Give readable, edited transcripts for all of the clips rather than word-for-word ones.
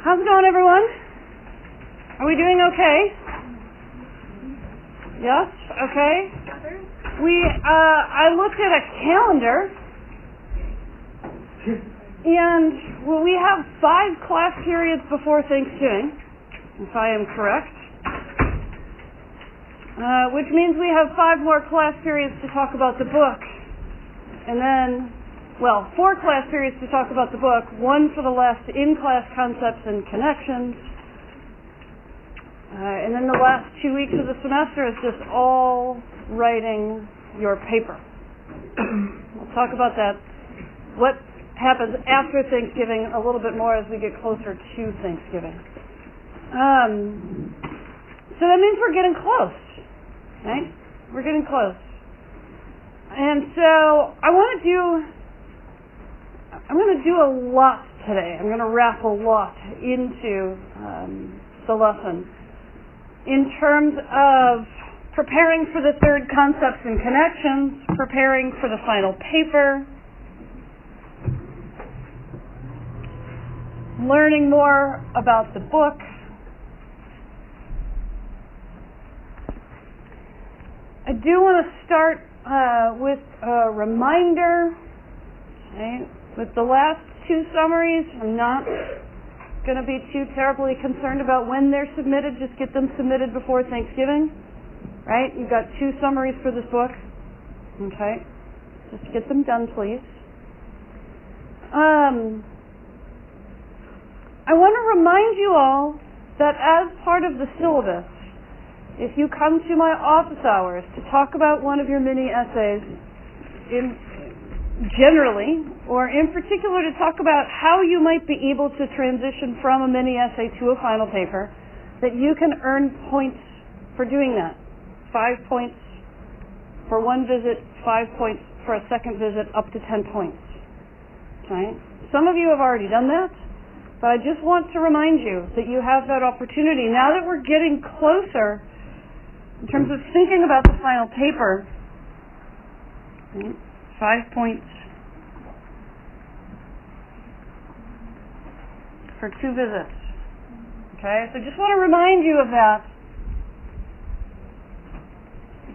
How's it going, everyone? Are we doing okay? Yes? Okay. I looked at a calendar, and we have 5 class periods before Thanksgiving, if I am correct. Which means we have 5 more class periods to talk about the book. And then, 4 class periods to talk about the book, 1 for the last in-class concepts and connections. And then the last 2 weeks of the semester is just all writing your paper. We'll talk about that, what happens after Thanksgiving, a little bit more as we get closer to Thanksgiving. So that means we're getting close, right? We're getting close. And so I'm going to do a lot today. I'm going to wrap a lot into the lesson in terms of preparing for the 3rd concepts and connections, preparing for the final paper, learning more about the book, I do want to start with a reminder. Okay. With the last 2 summaries, I'm not going to be too terribly concerned about when they're submitted. Just get them submitted before Thanksgiving, right? You've got 2 summaries for this book. Okay. Just get them done, please. I want to remind you all that as part of the syllabus, if you come to my office hours to talk about one of your mini essays, generally, or in particular to talk about how you might be able to transition from a mini essay to a final paper, that you can earn points for doing that. 5 points for 1 visit, 5 points for a second visit, up to 10 points. Okay? Some of you have already done that, but I just want to remind you that you have that opportunity. Now that we're getting closer in terms of thinking about the final paper, okay, 5 points for 2 visits. Okay, so just want to remind you of that.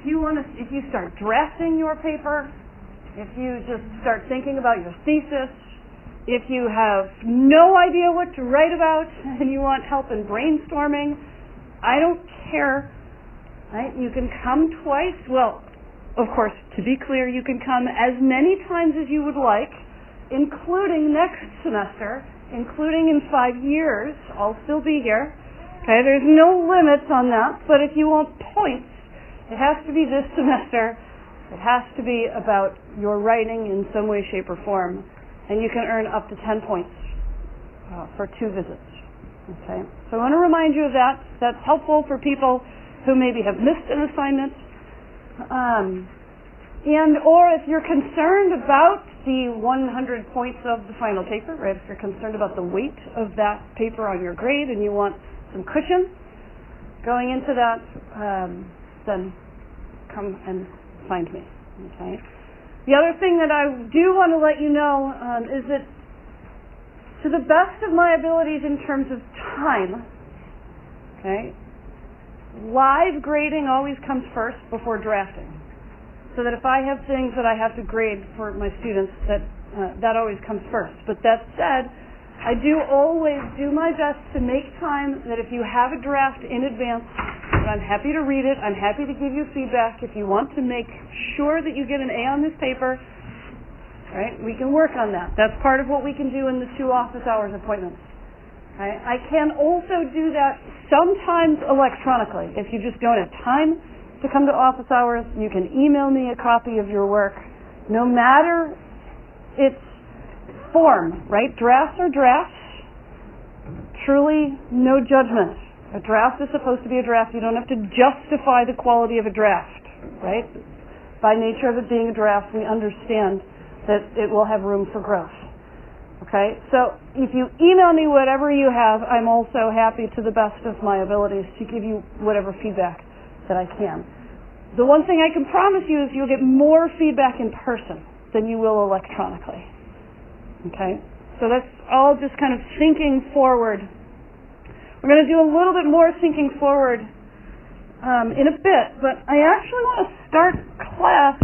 If you start drafting your paper, if you just start thinking about your thesis, if you have no idea what to write about and you want help in brainstorming, I don't care. Right? You can come twice. Well, of course, to be clear, you can come as many times as you would like, including next semester, including in 5 years. I'll still be here. Okay, there's no limits on that, but if you want points, it has to be this semester. It has to be about your writing in some way, shape, or form, and you can earn up to 10 points for 2 visits. Okay, so I want to remind you of that. That's helpful for people who maybe have missed an assignment, or if you're concerned about the 100 points of the final paper, right? If you're concerned about the weight of that paper on your grade and you want some cushion going into that, then come and find me. Okay. The other thing that I do want to let you know is that, to the best of my abilities in terms of time, okay, live grading always comes first before drafting. So that if I have things that I have to grade for my students, that always comes first. But that said, I do always do my best to make time that if you have a draft in advance, that I'm happy to read it, I'm happy to give you feedback. If you want to make sure that you get an A on this paper, right, we can work on that. That's part of what we can do in the 2 office hours appointments. Right? I can also do that sometimes electronically. If you just don't have time to come to office hours, you can email me a copy of your work, no matter its form, right? Drafts are drafts. Truly, no judgment. A draft is supposed to be a draft. You don't have to justify the quality of a draft, right? By nature of it being a draft, we understand that it will have room for growth. Okay, so if you email me whatever you have, I'm also happy to the best of my abilities to give you whatever feedback that I can. The one thing I can promise you is you'll get more feedback in person than you will electronically. Okay, so that's all just kind of thinking forward We're going to do a little bit more thinking forward in a bit, but I actually want to start class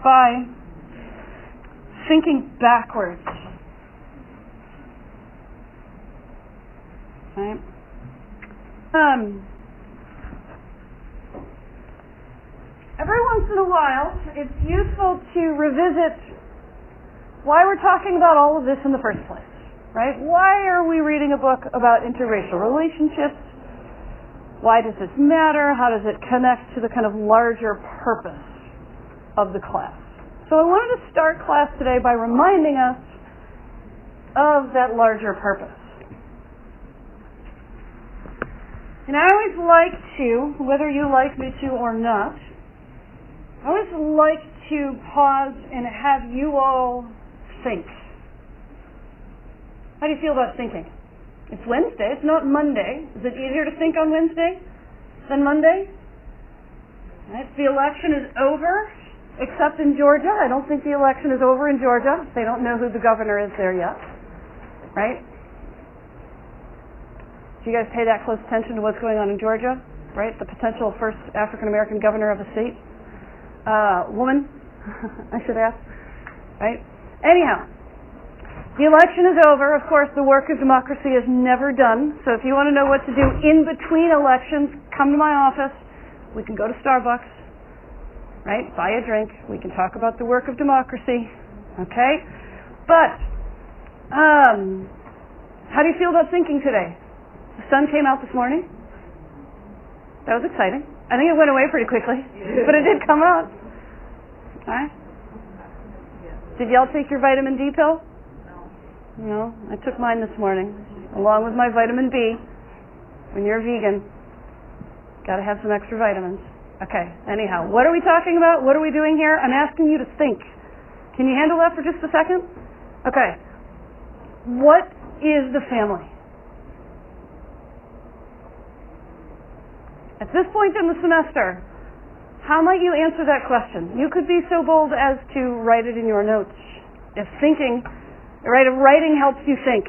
by thinking backwards. Okay. Every once in a while, it's useful to revisit why we're talking about all of this in the first place, right? Why are we reading a book about interracial relationships? Why does this matter? How does it connect to the kind of larger purpose of the class? So I wanted to start class today by reminding us of that larger purpose. And I always like to, whether you like me to or not, I always like to pause and have you all think. How do you feel about thinking? It's Wednesday, it's not Monday. Is it easier to think on Wednesday than Monday? Right. The election is over, except in Georgia. I don't think the election is over in Georgia. They don't know who the governor is there yet. Right? Do you guys pay that close attention to what's going on in Georgia? Right? The potential first African-American governor of a state. Woman, I should ask. Right? Anyhow, the election is over. Of course, the work of democracy is never done. So if you want to know what to do in between elections, come to my office. We can go to Starbucks, right? Buy a drink. We can talk about the work of democracy. Okay? But, how do you feel about thinking today? The sun came out this morning. That was exciting. I think it went away pretty quickly, but it did come out. All right? Did y'all take your vitamin D pill? No, I took mine this morning, along with my vitamin B. When you're vegan, got to have some extra vitamins. Okay, anyhow, what are we talking about? What are we doing here? I'm asking you to think. Can you handle that for just a second? Okay. What is the family? At this point in the semester, how might you answer that question? You could be so bold as to write it in your notes. If writing helps you think,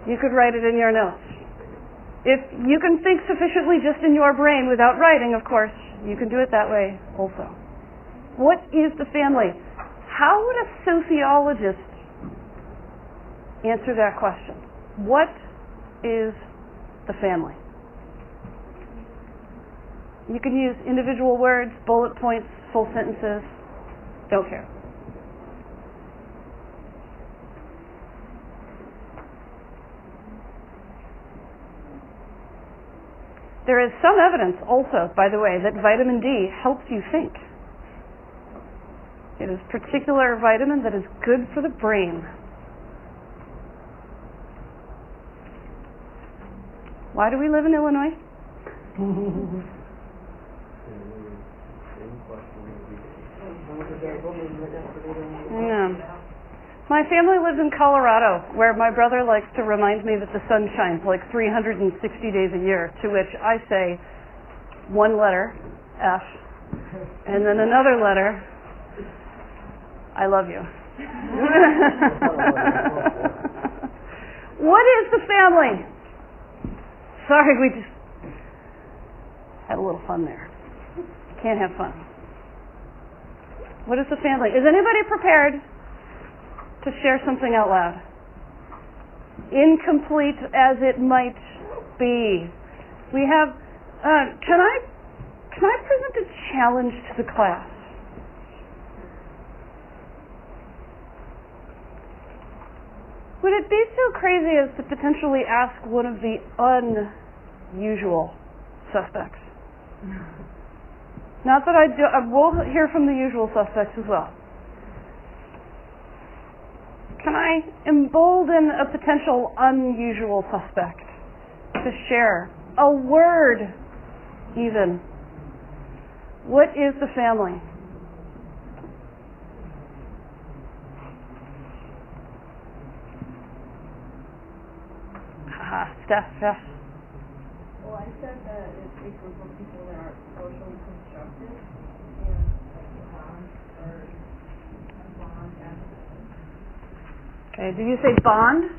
you could write it in your notes. If you can think sufficiently just in your brain without writing, of course, you can do it that way also. What is the family? How would a sociologist answer that question? What is the family? You can use individual words, bullet points, full sentences. Don't care. There is some evidence also, by the way, that vitamin D helps you think. It is a particular vitamin that is good for the brain. Why do we live in Illinois? Yeah. My family lives in Colorado, where my brother likes to remind me that the sun shines like 360 days a year, to which I say one letter, F, and then another letter, I love you. What is the family? Sorry, we just had a little fun there. Can't have fun. What is the family? Is anybody prepared to share something out loud? Incomplete as it might be. We have, can I present a challenge to the class? Would it be so crazy as to potentially ask one of the unusual suspects? Not that I will hear from the usual suspects as well. Can I embolden a potential unusual suspect to share a word even? What is the family? Steph, yes. Well, I said that it's a group of people that are socially constructed and like a bond or a bond and okay, did you say bond?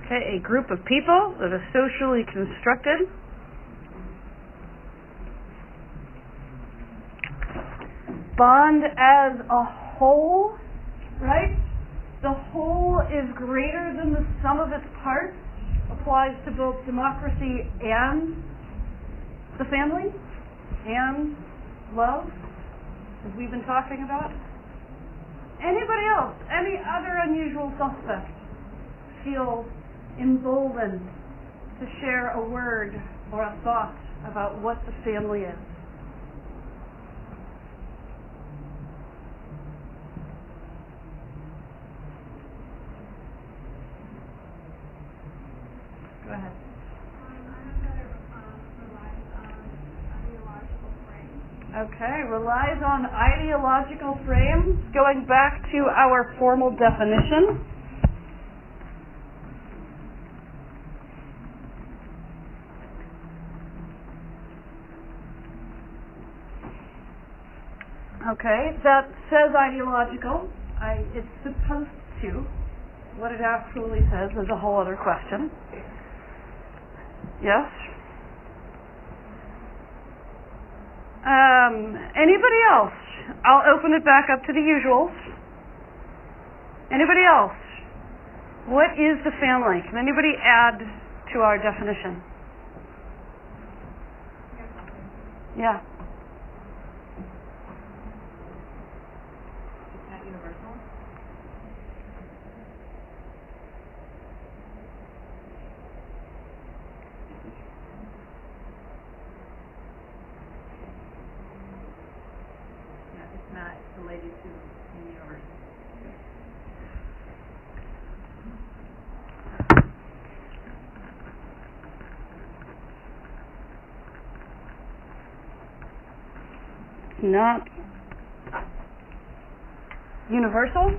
Okay, a group of people that are socially constructed. Bond as a whole, right? The whole is greater than the sum of its parts. Applies to both democracy and the family and love, as we've been talking about. Anybody else, any other unusual suspect, feel emboldened to share a word or a thought about what the family is? Go ahead. Okay, relies on ideological frame. Going back to our formal definition. Okay, that says ideological. It's supposed to. What it actually says is a whole other question. Yes? Anybody else? I'll open it back up to the usuals. Anybody else? What is the family? Can anybody add to our definition? Yeah. It's not universal? Not related to the universe. Not universal,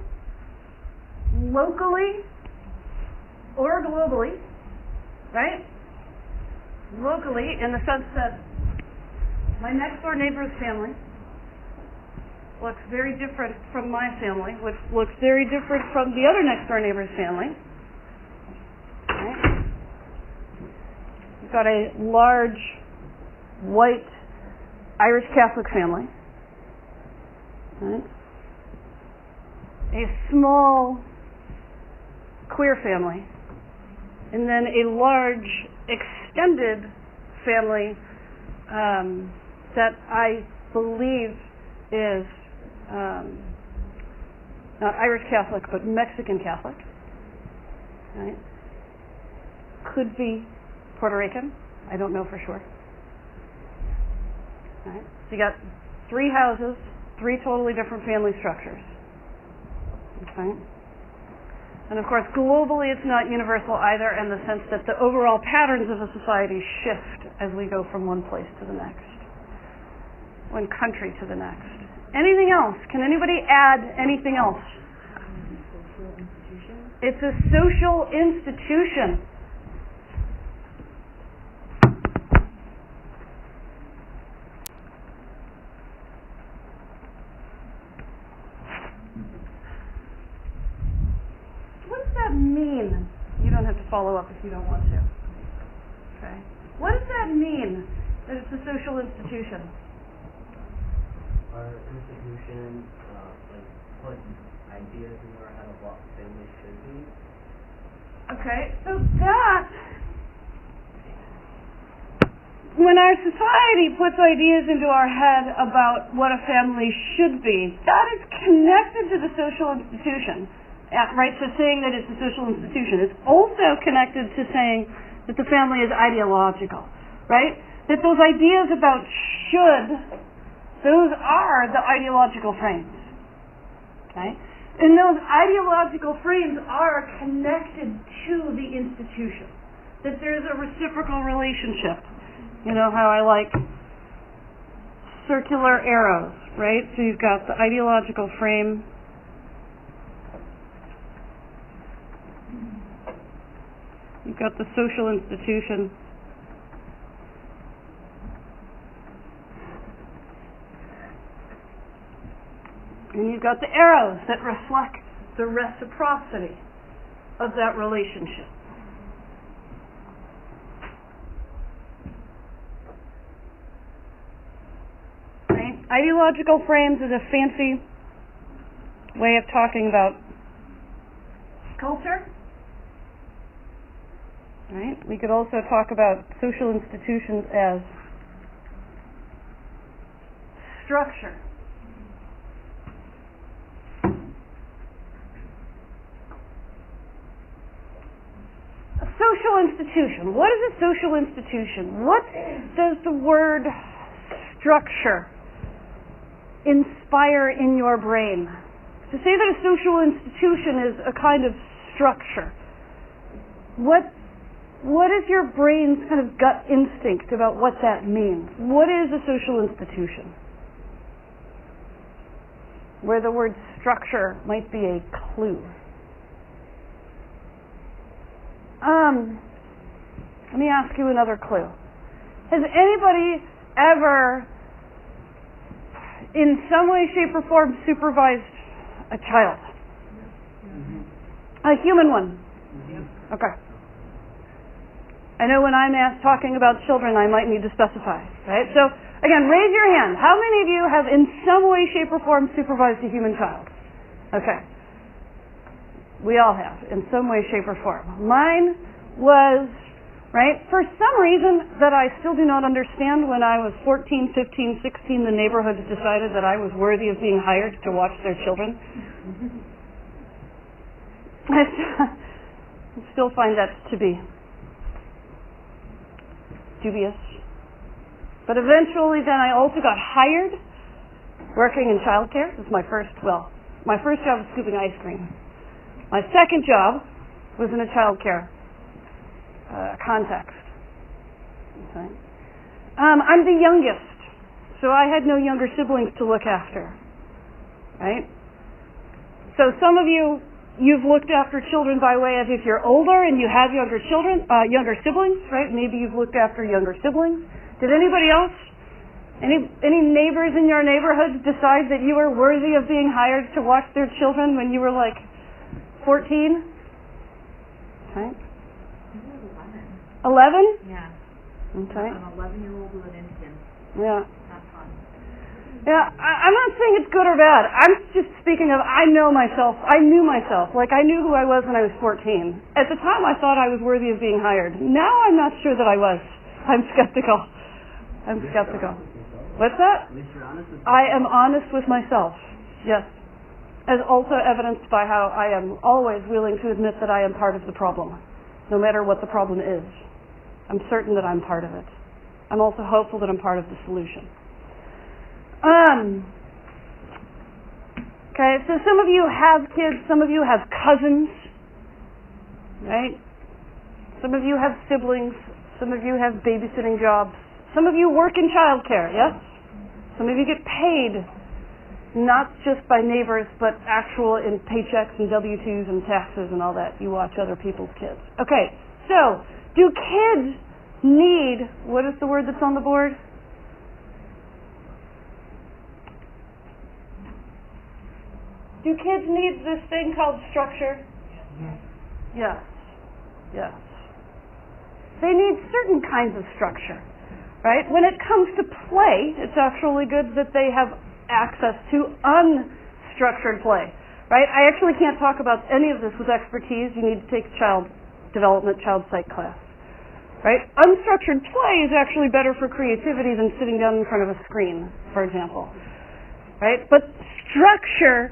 locally or globally, right? Locally, in the sense that my next door neighbor's family looks very different from my family, which looks very different from the other next door neighbor's family. Right? You've got a large, white, Irish Catholic family. Right? A small, queer family. And then a large, extended family that I believe is not Irish Catholic, but Mexican Catholic. Right? Could be Puerto Rican. I don't know for sure. Right? So you got 3 houses, 3 totally different family structures. Okay? And of course, globally it's not universal either, in the sense that the overall patterns of a society shift as we go from one place to the next, one country to the next. Anything else? Can anybody add anything else? Social institution? It's a social institution. What does that mean? You don't have to follow up if you don't want to. Okay. What does that mean, that it's a social institution? Our institution put ideas in our head of what family should be. Okay, so that, when our society puts ideas into our head about what a family should be, that is connected to the social institution, right? So saying that it's a social institution is also connected to saying that the family is ideological, right? That those ideas about should, those are the ideological frames, okay? And those ideological frames are connected to the institution, that there's a reciprocal relationship. You know how I like circular arrows, right? So you've got the ideological frame, you've got the social institution, and you've got the arrows that reflect the reciprocity of that relationship. Ideological frames is a fancy way of talking about culture. Right? We could also talk about social institutions as structure. A social institution. What is a social institution? What does the word structure inspire in your brain? To say that a social institution is a kind of structure, what is your brain's kind of gut instinct about what that means? What is a social institution? Where the word structure might be a clue. Let me ask you another clue. Has anybody ever, in some way, shape, or form, supervised a child? A human one? Okay. I know when I'm talking about children, I might need to specify, right? So, again, raise your hand. How many of you have, in some way, shape, or form, supervised a human child? Okay. We all have, in some way, shape, or form. Mine was, right, for some reason that I still do not understand, when I was 14, 15, 16, the neighborhood decided that I was worthy of being hired to watch their children. I still find that to be dubious. But eventually then I also got hired working in childcare. This was my first job was scooping ice cream. My second job was in a childcare context. Okay. I'm the youngest, so I had no younger siblings to look after. Right? So some of you've looked after children by way of, if you're older and you have younger siblings, right? Maybe you've looked after younger siblings. Did anybody else? Any neighbors in your neighborhood decide that you were worthy of being hired to watch their children when you were like 14? Okay. 11? Yeah. Okay. An 11-year-old with an infant. Yeah. Not fun. Yeah, I'm not saying it's good or bad. I'm just speaking of, I knew myself. Like, I knew who I was when I was 14. At the time, I thought I was worthy of being hired. Now I'm not sure that I was. I'm skeptical. What's that? At least you're honest with I am honest with myself. Yes. As also evidenced by how I am always willing to admit that I am part of the problem, no matter what the problem is. I'm certain that I'm part of it. I'm also hopeful that I'm part of the solution. Okay, so some of you have kids, some of you have cousins, right? Some of you have siblings, some of you have babysitting jobs, some of you work in childcare, yes? Some of you get paid, not just by neighbors, but actual in paychecks and W-2s and taxes and all that. You watch other people's kids. Okay, so do kids need, what is the word that's on the board? Do kids need this thing called structure? Yes. Yes. They need certain kinds of structure, right? When it comes to play, it's actually good that they have access to unstructured play, right? I actually can't talk about any of this with expertise. You need to take child development, child psych class, right? Unstructured play is actually better for creativity than sitting down in front of a screen, for example, right? But structure,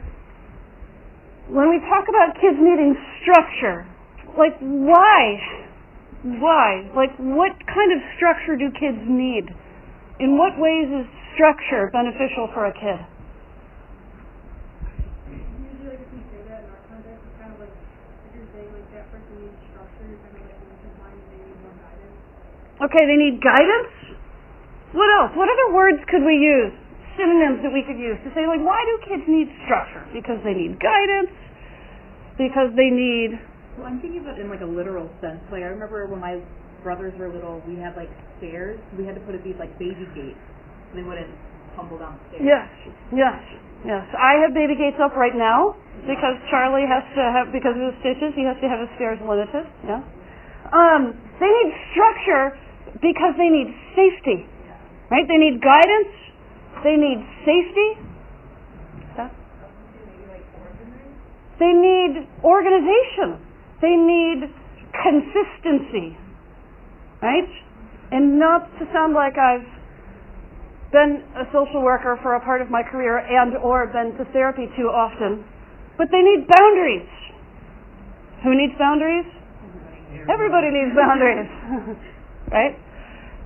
when we talk about kids needing structure, like why? Like what kind of structure do kids need? In what ways is structure beneficial for a kid? Usually like if we say that in our context, it's kind of like if you're saying like that person needs structure, you're kind of like implying they need more guidance. Okay, they need guidance? What else? What other words could we use? Synonyms that we could use to say, like, why do kids need structure? Because they need guidance, because they need... Well, I'm thinking about it in like a literal sense. Like I remember when my brothers were little, we had like stairs. We had to put up these like baby gates so they wouldn't tumble down the stairs. Yes. I have baby gates up right now because Charlie has to have, because of the stitches, he has to have his stairs limited. Yeah. They need structure because they need safety, right? They need guidance They need safety. They need organization. They need consistency. Right? And not to sound like I've been a social worker for a part of my career and or been to therapy too often, but they need boundaries. Who needs boundaries? Everybody needs boundaries. Right?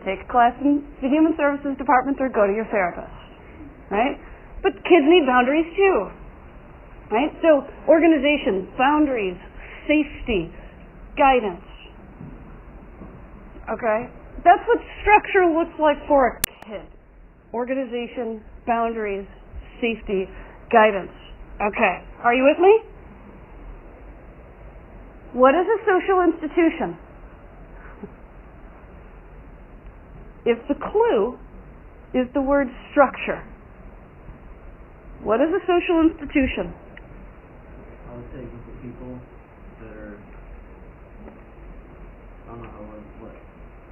Take a class in the Human Services Department or go to your therapist. Right? But kids need boundaries too. Right? So organization, boundaries, safety, guidance. Okay? That's what structure looks like for a kid. Organization, boundaries, safety, guidance. Okay. Are you with me? What is a social institution? If the clue is the word structure, what is a social institution? I would say a group of people that are, I don't know what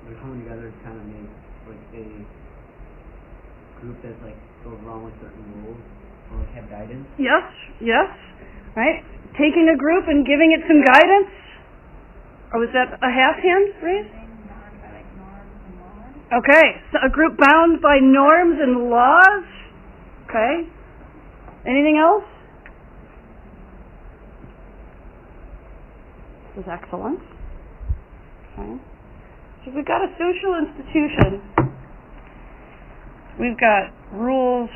they're coming together to kind of make like a group that's like goes along with certain rules or like have guidance. Yes, right? Taking a group and giving it some guidance? Or was that a half hand raise? Okay, so a group bound by norms and laws. Okay. Anything else? This is excellent. Okay. So we've got a social institution. We've got rules,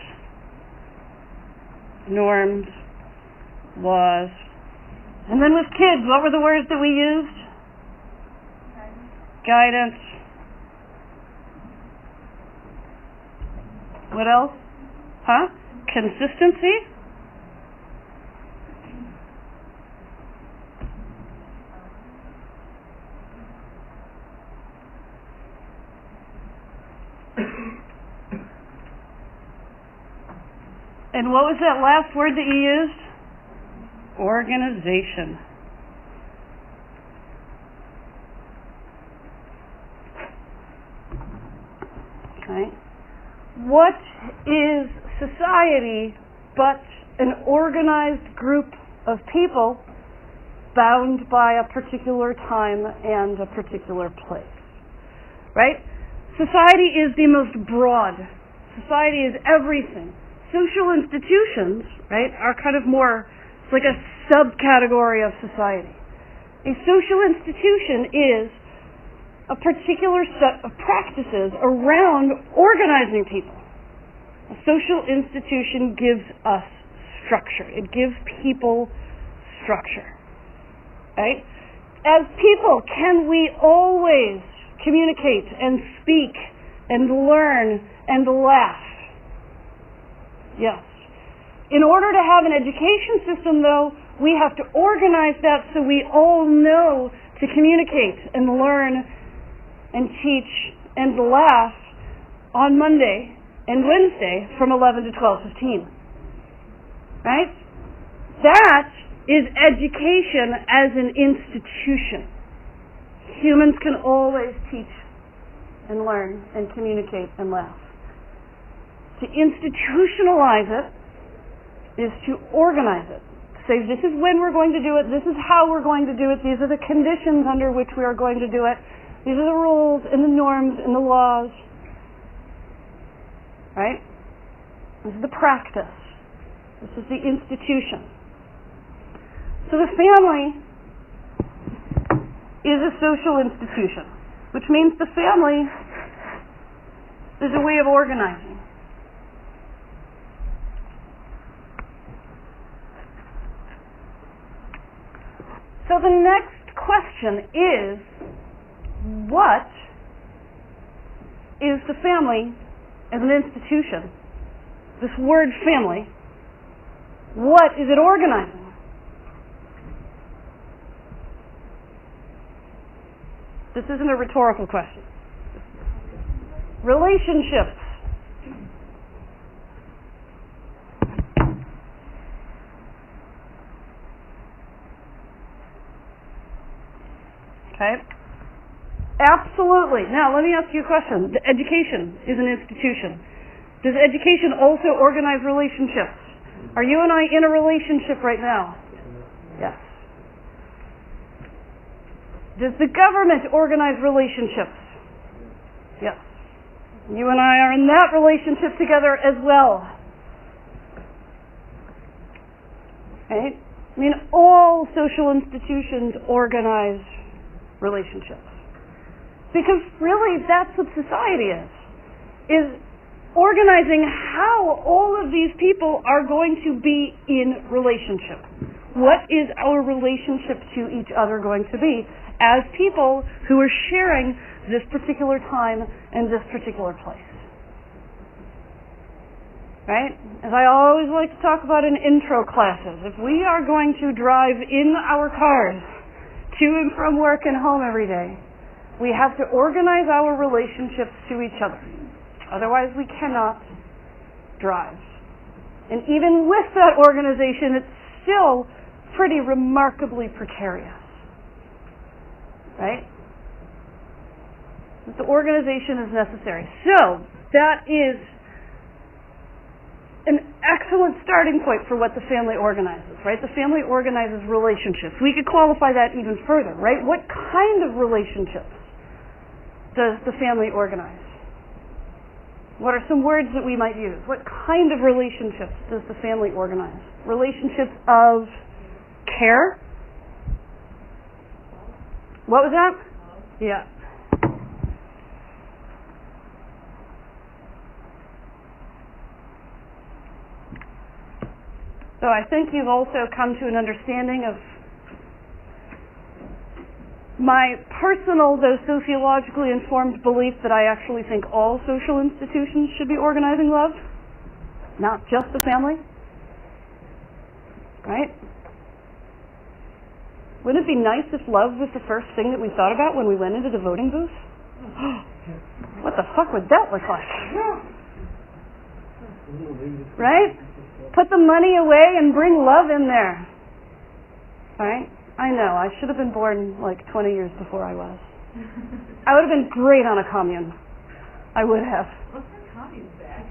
norms, laws. And then with kids, what were the words that we used? Guidance. What else? Consistency. And what was that last word that you used? Organization. Okay. What is society but an organized group of people bound by a particular time and a particular place? Right? Society is the most broad. Society is everything. Social institutions, right, are kind of more, it's like a subcategory of society. A social institution is a particular set of practices around organizing people. A social institution gives us structure. It gives people structure. Right? As people, can we always communicate and speak and learn and laugh? Yes. In order to have an education system, though, we have to organize that so we all know to communicate and learn and teach and laugh on Monday and Wednesday from 11 to 12:15. Right? That is education as an institution. Humans can always teach and learn and communicate and laugh. To institutionalize it is to organize it. To say, this is when we're going to do it, this is how we're going to do it, these are the conditions under which we are going to do it, these are the rules and the norms and the laws. Right? This is the practice. This is the institution. So the family is a social institution, which means the family is a way of organizing. So the next question is, what is the family as an institution? This word family, what is it organizing? This isn't a rhetorical question. Relationships. Okay? Absolutely. Now, let me ask you a question. The education is an institution. Does education also organize relationships? Are you and I in a relationship right now? Yes. Does the government organize relationships? Yes. You and I are in that relationship together as well. Right? I mean, all social institutions organize relationships. Because really, that's what society is organizing how all of these people are going to be in relationship. What is our relationship to each other going to be as people who are sharing this particular time and this particular place? Right? As I always like to talk about in intro classes, if we are going to drive in our cars to and from work and home every day, we have to organize our relationships to each other. Otherwise, we cannot drive. And even with that organization, it's still pretty remarkably precarious. Right? The organization is necessary. So, that is an excellent starting point for what the family organizes, right? The family organizes relationships. We could qualify that even further, right? What kind of relationships does the family organize? What are some words that we might use? What kind of relationships does the family organize? Relationships of care? What was that? Yeah. So I think you've also come to an understanding of my personal, though sociologically informed belief that I actually think all social institutions should be organizing love, not just the family. Right? Wouldn't it be nice if love was the first thing that we thought about when we went into the voting booth? What the fuck would that look like? Right? Put the money away and bring love in there. Right? I know, I should have been born like 20 years before I was. I would have been great on a commune. I would have. What's the commune back?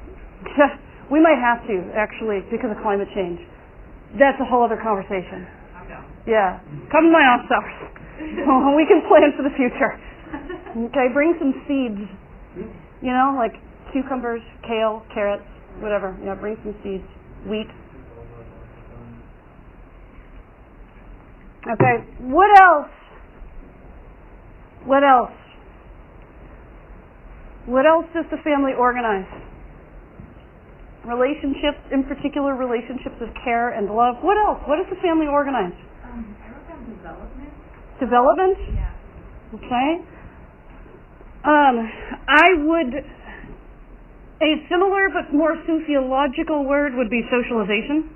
We might have to, actually, because of climate change. That's a whole other conversation. Yeah. Come to my office hours. We can plan for the future. Okay, bring some seeds. You know, like cucumbers, kale, carrots, whatever. Yeah, bring some seeds. Wheat. Okay, what else? What else? What else does the family organize? Relationships, in particular relationships of care and love. What else? What does the family organize? I wrote down development. Development? Yeah. Okay. I would, a similar but more sociological word would be socialization.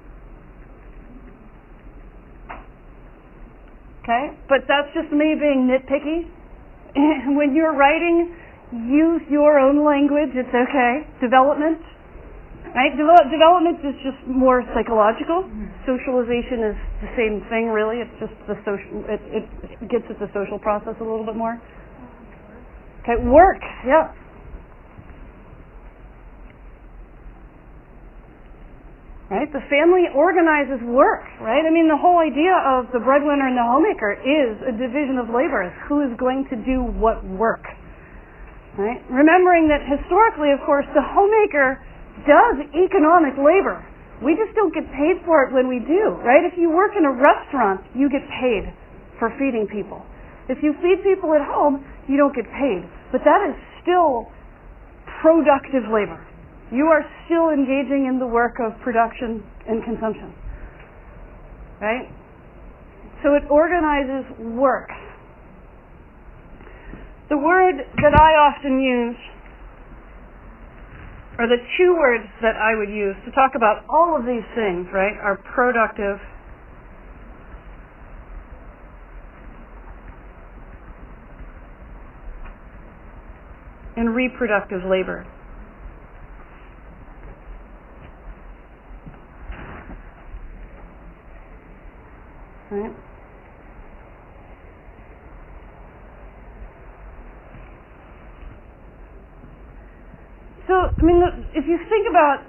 Okay, but that's just me being nitpicky. When you're writing, use your own language. It's okay. Development, right? Development is just more psychological. Socialization is the same thing, really. It's just the social. It gets at the social process a little bit more. Okay, work. Yeah. Right? The family organizes work, right? I mean, the whole idea of the breadwinner and the homemaker is a division of labor. It's who is going to do what work, right? Remembering that historically, of course, the homemaker does economic labor. We just don't get paid for it when we do, right? If you work in a restaurant, you get paid for feeding people. If you feed people at home, you don't get paid. But that is still productive labor. You are still engaging in the work of production and consumption. Right? So it organizes work. The word that I often use, or the two words that I would use to talk about all of these things, right, are productive and reproductive labor. Right? So I mean, if you think about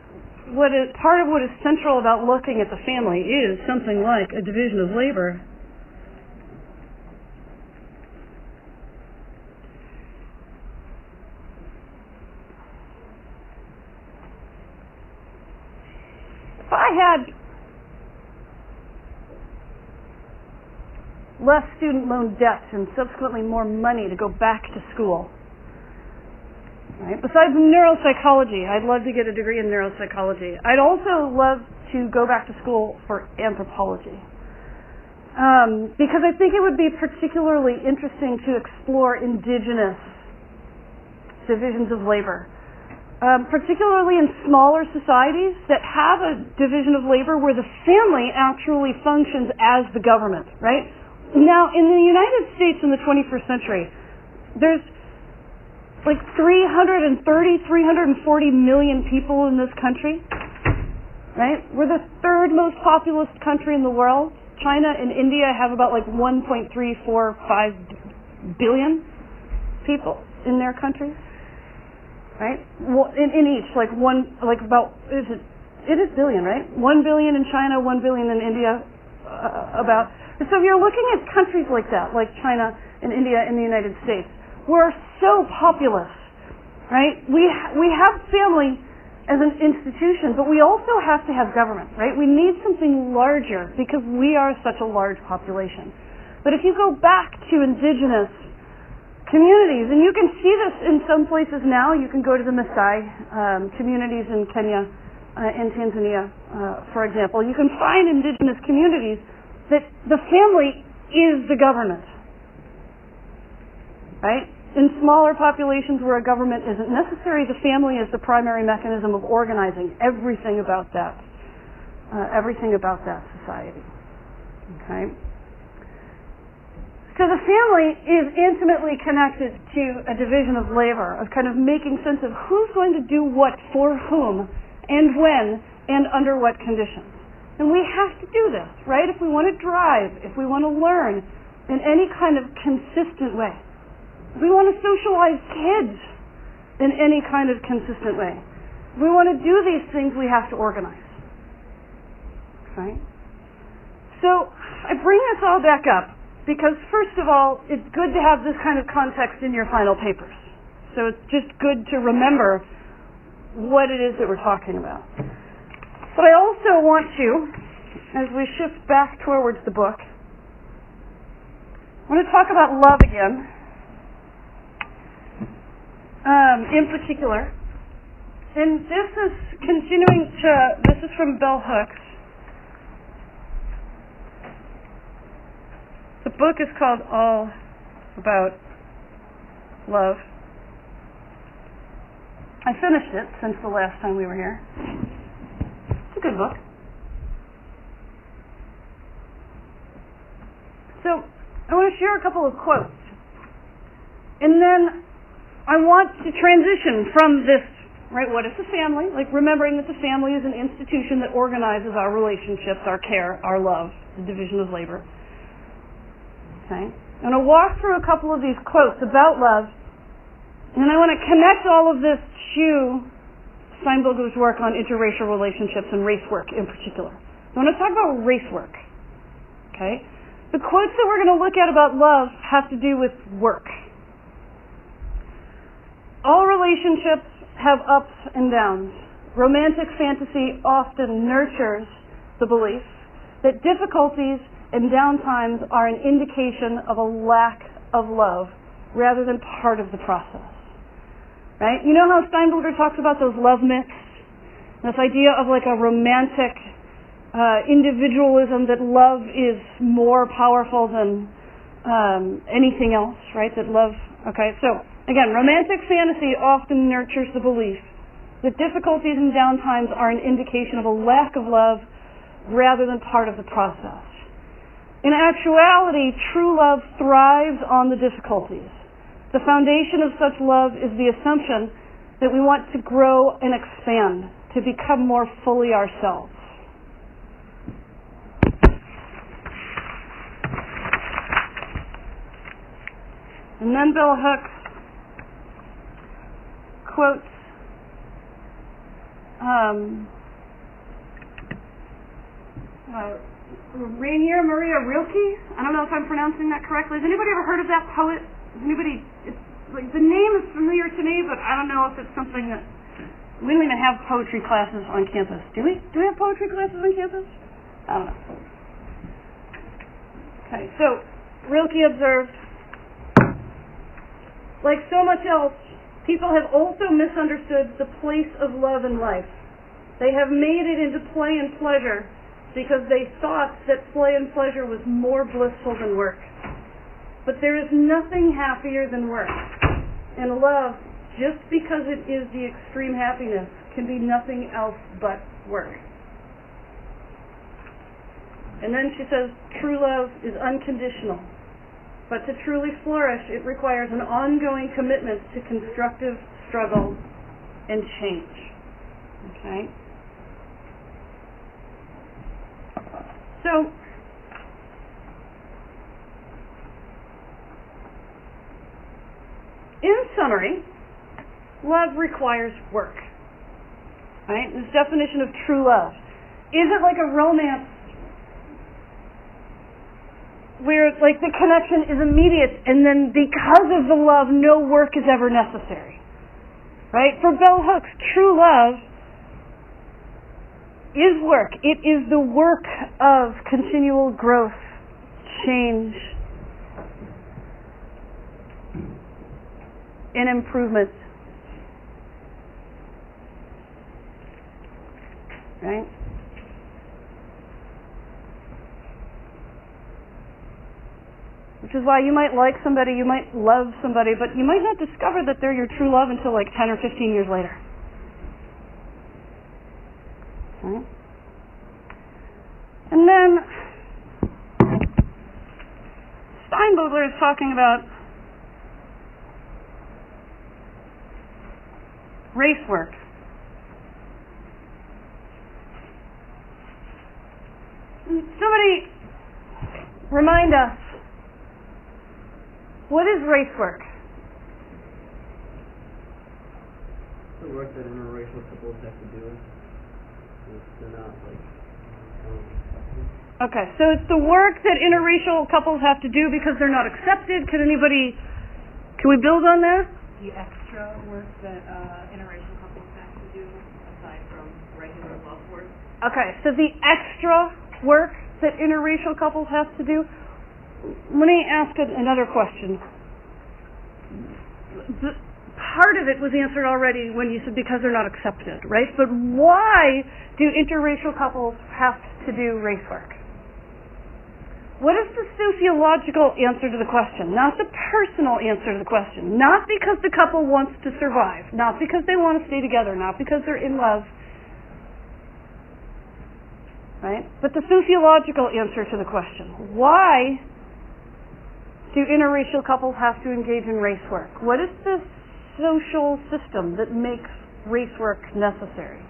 part of what is central about looking at the family is something like a division of labor. If I had less student loan debt and subsequently more money to go back to school, right? Besides neuropsychology, I'd love to get a degree in neuropsychology. I'd also love to go back to school for anthropology. Because I think it would be particularly interesting to explore indigenous divisions of labor. Particularly in smaller societies that have a division of labor where the family actually functions as the government, right? Now, in the United States in the 21st century, there's like 340 million people in this country, right? We're the third most populous country in the world. China and India have about like 1.345 billion people in their countries. Right? Well, in each, it is billion, right? 1 billion in China, 1 billion in India, about. So if you're looking at countries like that, like China and India and the United States, we're so populous, right? We have family as an institution, but we also have to have government, right? We need something larger because we are such a large population. But if you go back to indigenous communities, and you can see this in some places now. You can go to the Maasai communities in Kenya and Tanzania, for example. You can find indigenous communities that the family is the government, right? In smaller populations where a government isn't necessary, the family is the primary mechanism of organizing everything about that society. Okay. So the family is intimately connected to a division of labor, of kind of making sense of who's going to do what for whom, and when, and under what conditions. And we have to do this, right? If we want to drive, if we want to learn in any kind of consistent way, if we want to socialize kids in any kind of consistent way, if we want to do these things, we have to organize. Right? So I bring this all back up because, first of all, it's good to have this kind of context in your final papers. So it's just good to remember what it is that we're talking about. But I also want to, as we shift back towards the book, I want to talk about love again, in particular. And this is from Bell Hooks. The book is called All About Love. I finished it since the last time we were here. It's a good book. So, I want to share a couple of quotes. And then I want to transition from this, right, what is the family? Like remembering that the family is an institution that organizes our relationships, our care, our love, the division of labor. Okay? I'm going to walk through a couple of these quotes about love, and I want to connect all of this to Steinbilger's work on interracial relationships and race work in particular. I want to talk about race work. Okay? The quotes that we're going to look at about love have to do with work. All relationships have ups and downs. Romantic fantasy often nurtures the belief that difficulties and downtimes are an indication of a lack of love rather than part of the process. Right? You know how Steinbilger talks about those love myths? This idea of like a romantic individualism, that love is more powerful than anything else, right? That love, okay, so again, romantic fantasy often nurtures the belief that difficulties and downtimes are an indication of a lack of love rather than part of the process. In actuality, true love thrives on the difficulties. The foundation of such love is the assumption that we want to grow and expand, to become more fully ourselves. And then Bell Hooks quotes Rainier Maria Rilke. I don't know if I'm pronouncing that correctly. Has anybody ever heard of that poet? It's like, the name is familiar to me, but I don't know if it's something that, we don't even have poetry classes on campus. Do we? Do we have poetry classes on campus? I don't know. Okay, so Rilke observed, like so much else, people have also misunderstood the place of love in life. They have made it into play and pleasure because they thought that play and pleasure was more blissful than work. But there is nothing happier than work. And love, just because it is the extreme happiness, can be nothing else but work. And then she says, true love is unconditional. But to truly flourish, it requires an ongoing commitment to constructive struggle and change. Okay? So, in summary, love requires work. Right? This definition of true love. Is it like a romance where like the connection is immediate and then because of the love no work is ever necessary? Right? For bell hooks, true love is work. It is the work of continual growth, change, and improvement. Right? Which is why you might like somebody, you might love somebody, but you might not discover that they're your true love until like 10 or 15 years later. Okay. And then Steinbogler is talking about race work. Somebody remind us, what is race work? The work that interracial couples have to do. They're not like. Okay, so it's the work that interracial couples have to do because they're not accepted. Can we build on that? The extra work that interracial couples have to do aside from regular love work. Okay, so the extra work that interracial couples have to do. Let me ask another question. Part of it was answered already when you said because they're not accepted, right? But why do interracial couples have to do race work? What is the sociological answer to the question? Not the personal answer to the question. Not because the couple wants to survive. Not because they want to stay together. Not because they're in love. Right? But the sociological answer to the question. Why do interracial couples have to engage in race work? What is the social system that makes race work necessary?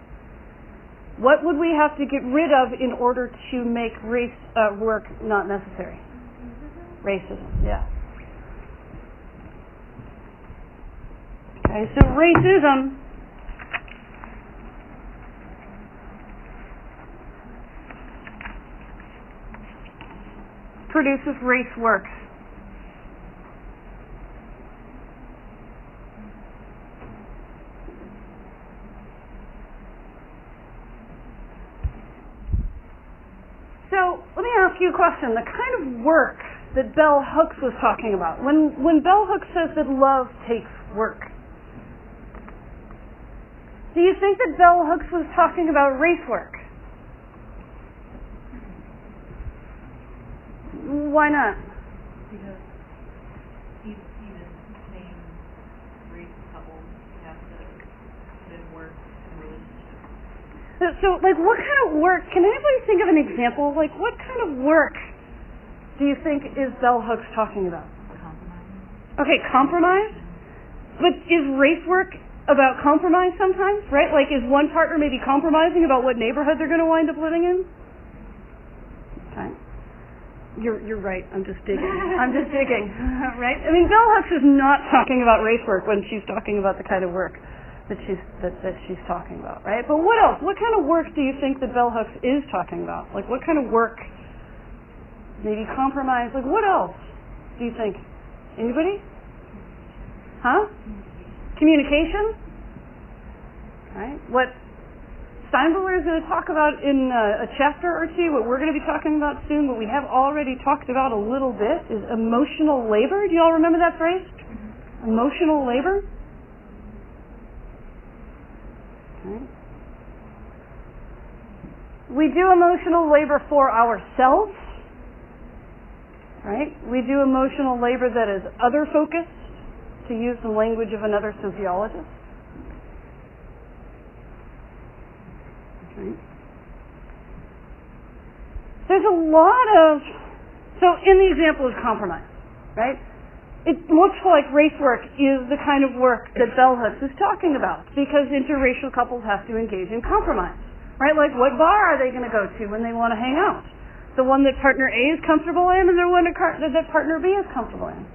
What would we have to get rid of in order to make race work not necessary? Racism, yeah. Okay, so racism produces race work. So let me ask you a question. The kind of work that Bell Hooks was talking about, when Bell Hooks says that love takes work, do you think that Bell Hooks was talking about race work? Why not? Because even same race couples have to put in work in relationships. So, like, what kind of work, can anybody think of an example? Like, what kind of work do you think is Bell Hooks talking about? Compromise. Okay, compromise? But is race work about compromise sometimes, right? Like, is one partner maybe compromising about what neighborhood they're going to wind up living in? Okay. You're right. I'm just digging. Right? I mean, Bell Hooks is not talking about race work when she's talking about the kind of work that she's talking about, right? But what else? What kind of work do you think that bell hooks is talking about? Like, what kind of work? Maybe compromise. Like, what else do you think? Anybody? Huh? Communication? Right? What Steinbuller is going to talk about in a chapter or two, what we're going to be talking about soon, what we have already talked about a little bit, is emotional labor. Do you all remember that phrase? Emotional labor? Okay. We do emotional labor for ourselves, right? We do emotional labor that is other-focused, to use the language of another sociologist. Okay. There's a lot of, so in the example of compromise, right? It looks like race work is the kind of work that bell hooks is talking about, because interracial couples have to engage in compromise, right? Like, what bar are they going to go to when they want to hang out? The one that partner A is comfortable in, and the one that partner B is comfortable in.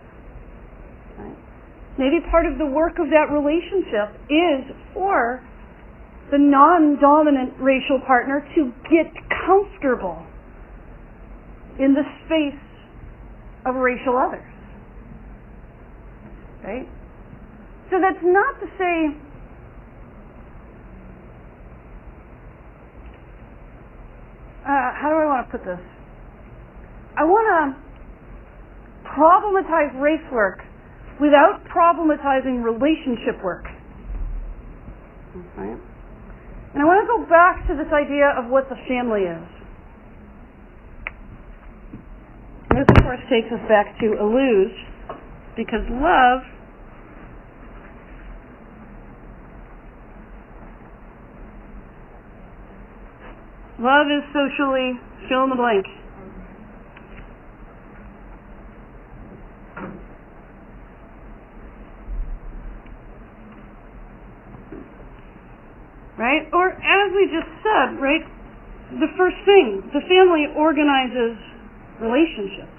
Right? Maybe part of the work of that relationship is for the non-dominant racial partner to get comfortable in the space of racial others. Right? So that's not to say how do I want to put this? I want to problematize race work without problematizing relationship work. Okay? And I want to go back to this idea of what the family is. And this, of course, takes us back to Illuge, because love is socially fill in the blank. Right? Or, as we just said, right, the first thing, the family organizes relationships.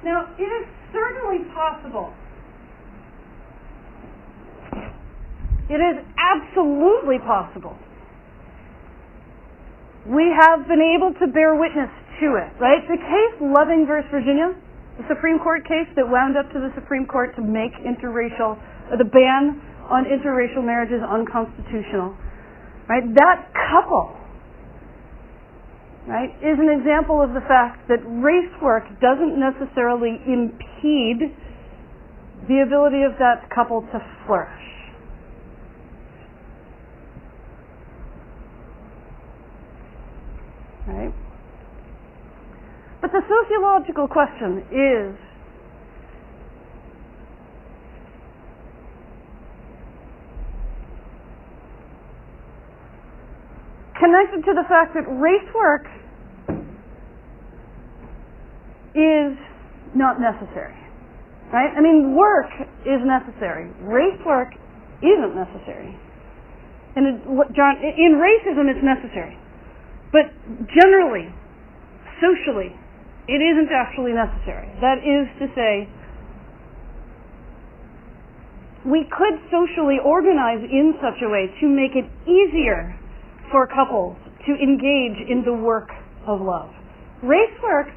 Now, it is certainly possible. It is absolutely possible. We have been able to bear witness to it, right? The case Loving versus Virginia, the Supreme Court case that wound up to the Supreme Court to make the ban on interracial marriages unconstitutional, right? That couple, right, is an example of the fact that race work doesn't necessarily impede the ability of that couple to flourish. Right? But the sociological question is, connected to the fact that race work is not necessary. Right? I mean, work is necessary. Race work isn't necessary. And in racism, it's necessary. But generally, socially, it isn't actually necessary. That is to say, we could socially organize in such a way to make it easier for couples to engage in the work of love. Race work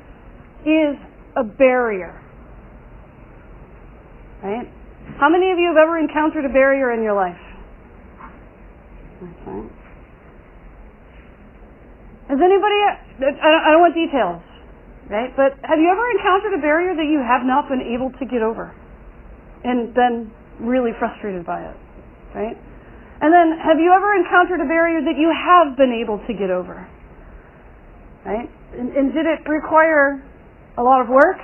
is a barrier. Right? How many of you have ever encountered a barrier in your life? Okay. Has anybody, I don't want details, right? But have you ever encountered a barrier that you have not been able to get over and been really frustrated by it, right? And then have you ever encountered a barrier that you have been able to get over, right? And did it require a lot of work,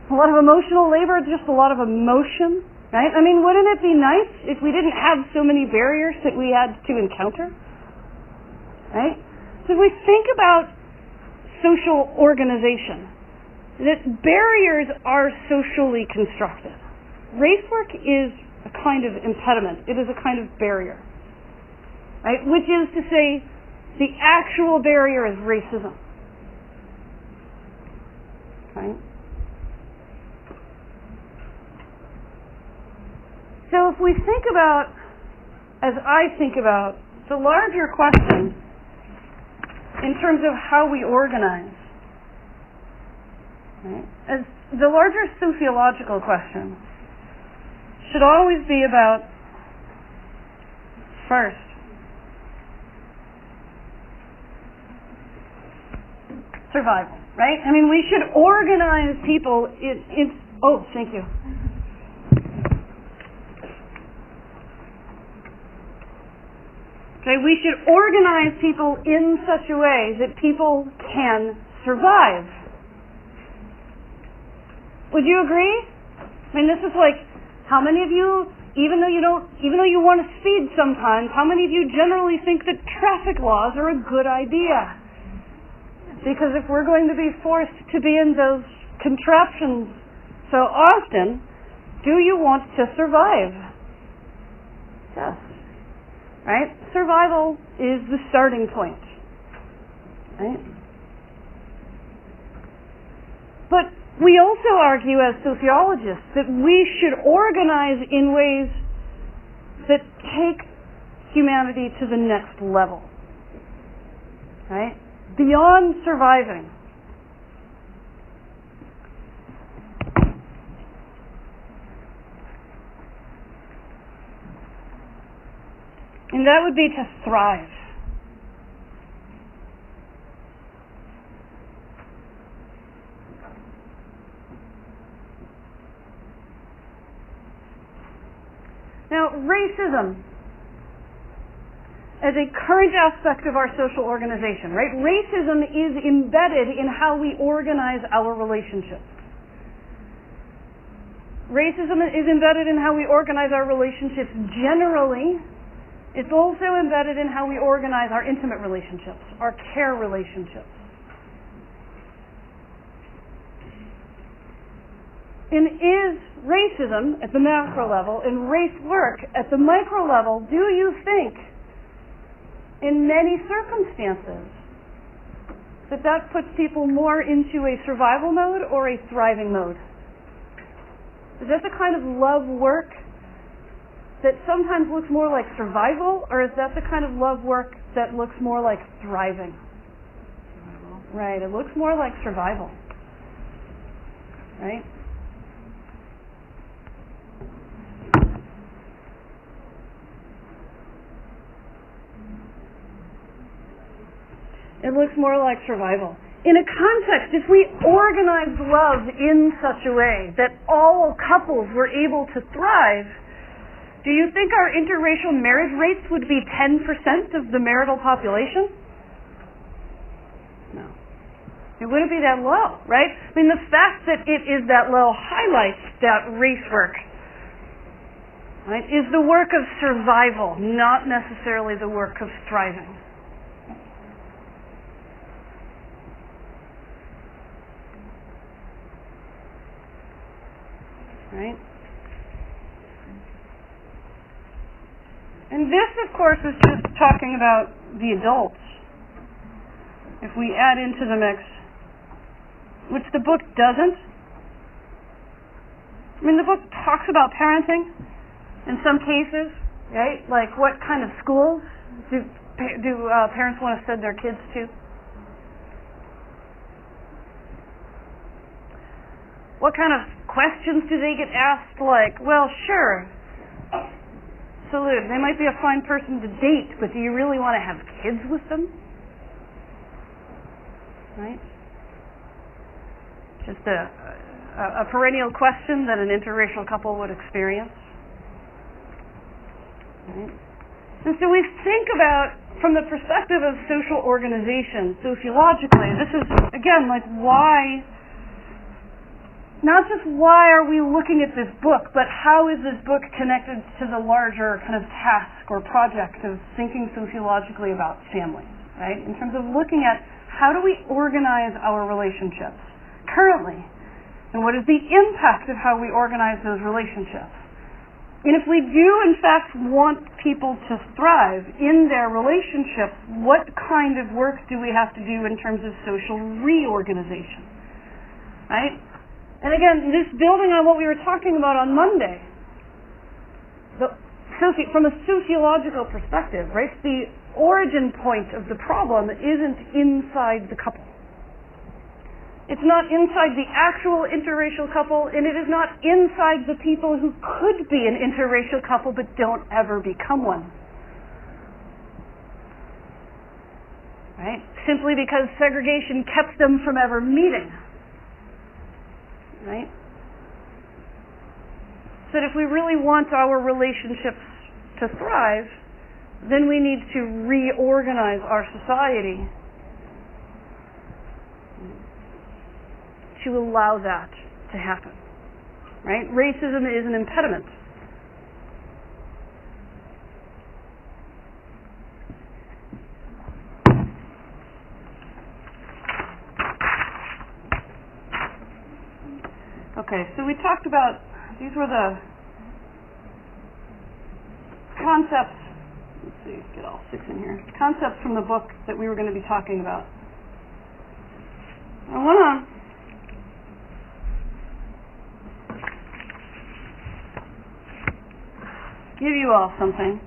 a lot of emotional labor, just a lot of emotion, right? I mean, wouldn't it be nice if we didn't have so many barriers that we had to encounter, right? So if we think about social organization, that barriers are socially constructed. Race work is a kind of impediment. It is a kind of barrier, right? Which is to say, The actual barrier is racism. Right? So if we think about, as I think about, the larger question in terms of how we organize, right? As the larger sociological question should always be about, first, survival, right? I mean, we should organize people oh, thank you. Okay, we should organize people in such a way that people can survive. Would you agree? I mean, this is like, how many of you, even though you want to speed sometimes, how many of you generally think that traffic laws are a good idea? Because if we're going to be forced to be in those contraptions so often, do you want to survive? Yes. Right? Survival is the starting point. Right? But we also argue as sociologists that we should organize in ways that take humanity to the next level. Right? Beyond surviving. And that would be to thrive. Now, racism as a current aspect of our social organization, right? Racism is embedded in how we organize our relationships. Racism is embedded in how we organize our relationships generally. It's also embedded in how we organize our intimate relationships, our care relationships. And is racism at the macro level and race work at the micro level, do you think, in many circumstances, that puts people more into a survival mode or a thriving mode? Is that the kind of love work that sometimes looks more like survival, or is that the kind of love work that looks more like thriving? Survival. Right, it looks more like survival. Right? It looks more like survival. In a context, if we organized love in such a way that all couples were able to thrive, do you think our interracial marriage rates would be 10% of the marital population? No. It wouldn't be that low, right? I mean, the fact that it is that low highlights that race work, right, is the work of survival, not necessarily the work of thriving. Right? And this, of course, is just talking about the adults. If we add into the mix, which the book doesn't. I mean, the book talks about parenting in some cases, right? Like, what kind of schools do parents want to send their kids to? What kind of questions do they get asked? Like, well, sure, salute. They might be a fine person to date, but do you really want to have kids with them? Right? Just a perennial question that an interracial couple would experience. Right? And so we think about, from the perspective of social organization, sociologically, this is, again, like why, not just why are we looking at this book, but how is this book connected to the larger kind of task or project of thinking sociologically about families, right? In terms of looking at how do we organize our relationships currently, and what is the impact of how we organize those relationships? And if we do, in fact, want people to thrive in their relationships, what kind of work do we have to do in terms of social reorganization? Right? And again, this building on what we were talking about on Monday, from a sociological perspective, right, the origin point of the problem isn't inside the couple. It's not inside the actual interracial couple, and it is not inside the people who could be an interracial couple but don't ever become one. Right? Simply because segregation kept them from ever meeting. Right? So if we really want our relationships to thrive, then we need to reorganize our society to allow that to happen. Right? Racism is an impediment. Okay, so we talked about, these were the concepts, let's see, get all 6 in here, concepts from the book that we were going to be talking about. I want to give you all something.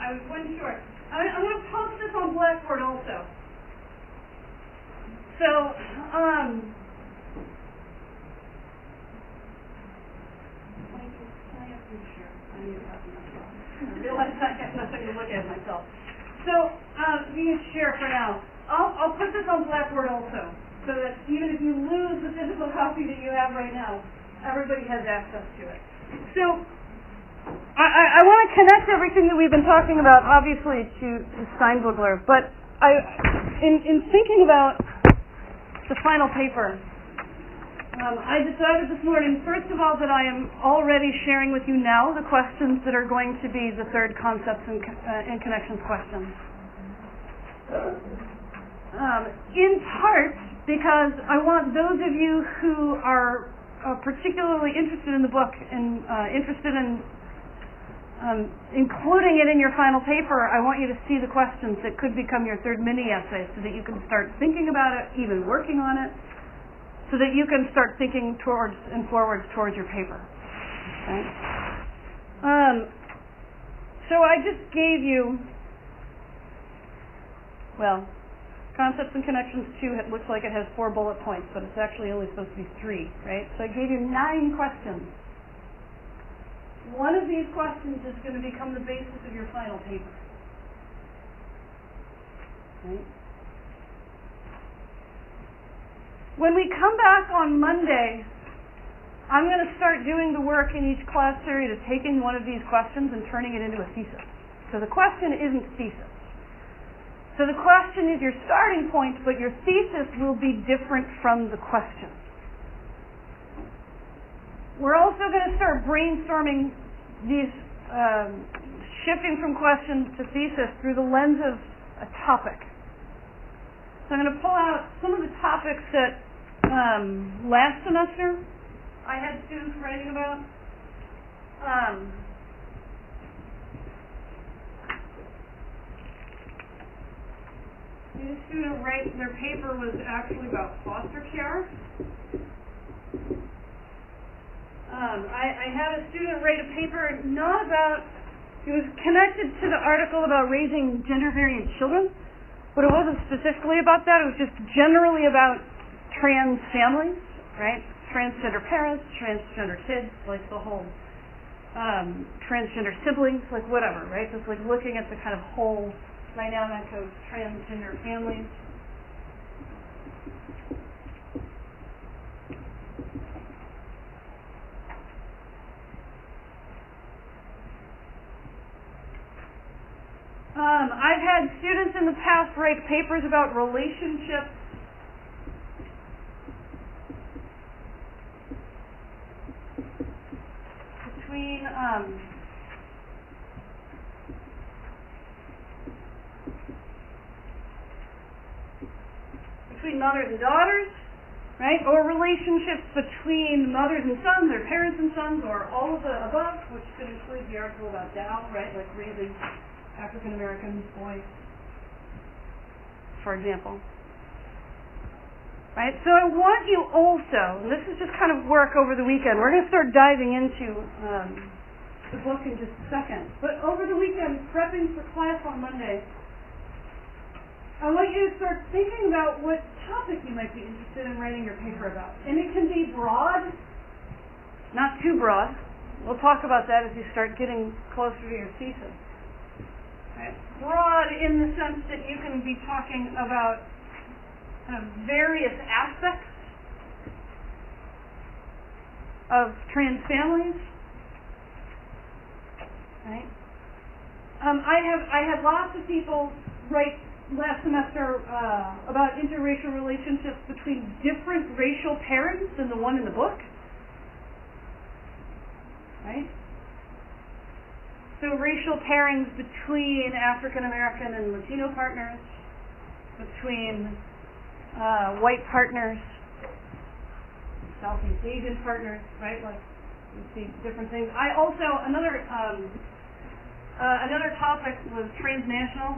I wasn't sure. I'm going to post this on Blackboard also. So, can I have you share? I need to have myself. I realize I have nothing to look at myself. So, you can share for now. I'll put this on Blackboard also, so that even if you lose the physical copy that you have right now, everybody has access to it. So, I want to connect everything that we've been talking about, obviously, to Steinbugler, but in thinking about the final paper, I decided this morning, first of all, that I am already sharing with you now the questions that are going to be the third concepts and connections questions. In part because I want those of you who are particularly interested in the book and interested in including it in your final paper, I want you to see the questions that could become your third mini-essay so that you can start thinking about it, even working on it, so that you can start thinking towards and forwards towards your paper. Okay? So I just gave you, well, Concepts and Connections 2, it looks like it has 4 bullet points, but it's actually only supposed to be 3, right? So I gave you 9 questions. One of these questions is going to become the basis of your final paper. Right? When we come back on Monday, I'm going to start doing the work in each class period of taking one of these questions and turning it into a thesis. So the question isn't thesis. So the question is your starting point, but your thesis will be different from the question. We're also going to start brainstorming these, shifting from question to thesis through the lens of a topic. So I'm going to pull out some of the topics that last semester I had students writing about. This student writes, their paper was actually about foster care. I had a student write a paper not about It was connected to the article about raising gender variant children, but it wasn't specifically about that. It was just generally about trans families, right? Transgender parents, transgender kids, like the whole transgender siblings, like whatever, right? Just like looking at the kind of whole dynamic of transgender families. I've had students in the past write papers about relationships between mothers and daughters, right? Or relationships between mothers and sons, or parents and sons, or all of the above, which could include the article about Dow, right? Like raising African American boys, for example. Right? So I want you also, and this is just kind of work over the weekend, we're going to start diving into the book in just a second, but over the weekend, prepping for class on Monday, I want you to start thinking about what topic you might be interested in writing your paper about. And it can be broad, not too broad. We'll talk about that as you start getting closer to your thesis. Right. Broad in the sense that you can be talking about kind of various aspects of trans families. Right. I had lots of people write last semester about interracial relationships between different racial parents than the one in the book. Right. So racial pairings between African American and Latino partners, between white partners, Southeast Asian partners, right? Like you see different things. I also another topic was transnational.